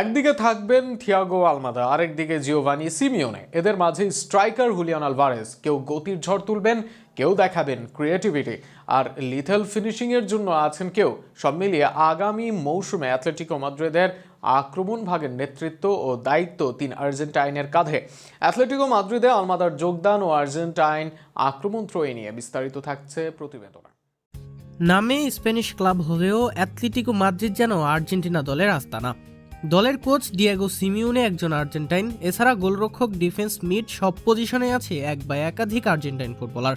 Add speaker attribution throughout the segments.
Speaker 1: একদিকে থাকবেন Thiago Almada, আরেকদিকে জিওভানি সিমিওনে। এদের মাঝে স্ট্রাইকার হুলিয়ান আলভারেজ। কেউ গতির ঝড় তুলবেন, কেউ দেখাবেন ক্রিয়েটিভিটি, আর লিথেল ফিনিশিং এর জন্য আছেন কেউ। সব মিলিয়ে আগামী মৌসুমে অ্যাটলেটিকো মাদ্রিদের আক্রমণ ভাগের নেতৃত্ব ও দায়িত্ব তিন আর্জেন্টাইনের কাঁধে। অ্যাটলেটিকো মাদ্রিদে আলমাদার যোগদান ও আর্জেন্টাইন আক্রমণ ত্রয়ী নিয়ে বিস্তারিত থাকছে প্রতিবেদনে।
Speaker 2: নামে স্প্যানিশ ক্লাব হলেও অ্যাটলেটিকো মাদ্রিদ যেন আর্জেন্টিনা দলের আস্তানা। দলের কোচ ডিয়েগো সিমিওনে একজন আর্জেন্টাইন, এছাড়া গোলরক্ষক, ডিফেন্স, মিড সব পজিশনে আছে এক বা একাধিক আর্জেন্টাইন ফুটবলার।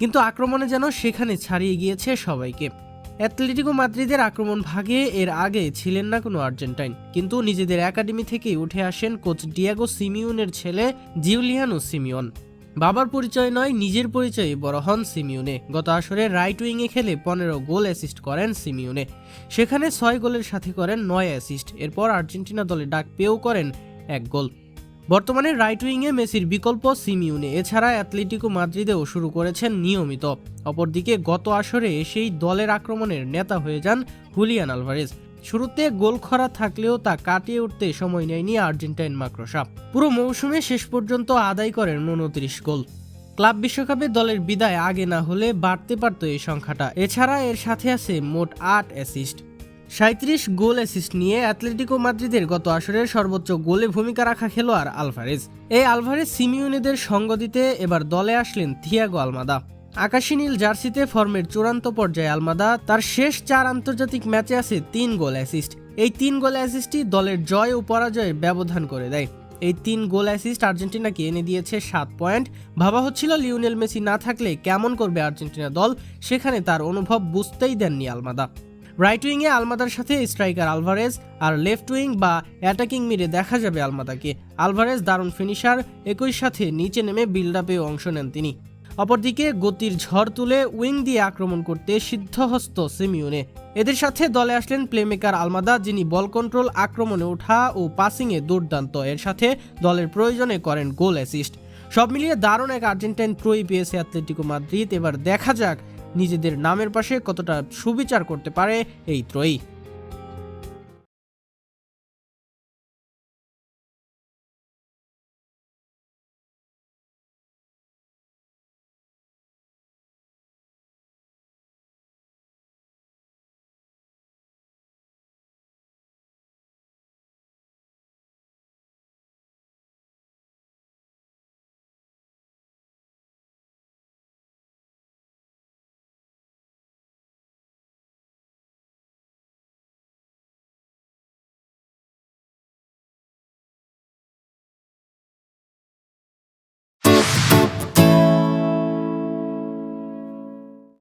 Speaker 2: কিন্তু আক্রমণে যেন সেখানে ছাড়িয়ে গিয়েছে সবাইকে। অ্যাটলেটিকো মাদ্রিদের আক্রমণ ভাগে এর আগে ছিলেন না কোনো আর্জেন্টাইন, কিন্তু নিজেদের একাডেমি থেকেই উঠে আসেন কোচ ডিয়েগো সিমিওনের ছেলে জিউলিয়ানো সিমিওন। বাবার পরিচয় নয়, নিজের পরিচয়ে বড় হন সিমিওনে। গত আসরে রাইট উইংয়ে খেলে 15 গোল অ্যাসিস্ট করেন সিমিওনে। সেখানে 6 গোলের সাথে করেন 9 অ্যাসিস্ট। এরপর আর্জেন্টিনা দলে ডাক পেয়েও করেন 1 গোল। বর্তমানে রাইট উইংয়ে মেসির বিকল্প সিমিওনে। এছাড়া অ্যাটলেটিকো মাদ্রিদেও শুরু করেছেন নিয়মিত। অপরদিকে গত আসরে এসেই দলের আক্রমণের নেতা হয়ে যান হুলিয়ান আলভারেজ। শুরুতে গোল খরা থাকলেও তা কাটিয়ে উঠতে সময় নেয়নি আর্জেন্টাইন মাকড়সা। পুরো মৌসুমে শেষ পর্যন্ত আদায় করেন 29 গোল। ক্লাব বিশ্বকাপে দলের বিদায় আগে না হলে বাড়তে পারত এই সংখ্যাটা। এছাড়া এর সাথে আছে মোট 8 অ্যাসিস্ট। 37 গোল অ্যাসিস্ট নিয়ে অ্যাটলেটিকো মাদ্রিদের গত আসরের সর্বোচ্চ গোলে ভূমিকা রাখা খেলোয়াড় আলভারেজ। এই আলভারেজ সিমিওনেদের সঙ্গ দিতে এবার দলে আসলেন থিয়াগো আলমাদা। আকাশী নীল জার্সিতে ফর্মের চূড়ান্ত পর্যায়ে আলমাদা। তার শেষ 4 আন্তর্জাতিক ম্যাচে আছে 3 গোল অ্যাসিস্ট। এই 3 গোল অ্যাসিস্টই দলের জয় ও পরাজয়ের ব্যবধান করে দেয়। এই 3 গোল অ্যাসিস্ট আর্জেন্টিনাকে এনে দিয়েছে 7 পয়েন্ট। ভাবা হচ্ছিল লিওনেল মেসি না থাকলে কেমন করবে আর্জেন্টিনা দল, সেখানে তার অনুভব বুঝতেই দেননি আলমাদা। রাইট উইংয়ে আলমাদার সাথে স্ট্রাইকার আলভারেজ, আর লেফট উইং বা অ্যাটাকিং মিডে দেখা যাবে আলমাদাকে। আলভারেজ দারুণ ফিনিশার, একই সাথে নিচে নেমে বিল্ড আপেও অংশ নেন তিনি। অপরদিকে গতির ঝড় তুলে উইং দিয়ে আক্রমণ করতে সিদ্ধহস্ত সিমিওনে। এদের সাথে দলে আসলেন প্লেমেকার আলমাদা, যিনি বল কন্ট্রোল, আক্রমণে ওঠা ও পাসিংয়ে দুর্দান্ত। এর সাথে দলের প্রয়োজনে করেন গোল অ্যাসিস্ট। সব মিলিয়ে দারুণ এক আর্জেন্টাইন ত্রয়ী পেয়েছে অ্যাটলেটিকো মাদ্রিদ। এবার দেখা যাক নিজেদের নামের পাশে কতটা সুবিচার করতে পারে এই ত্রয়ী।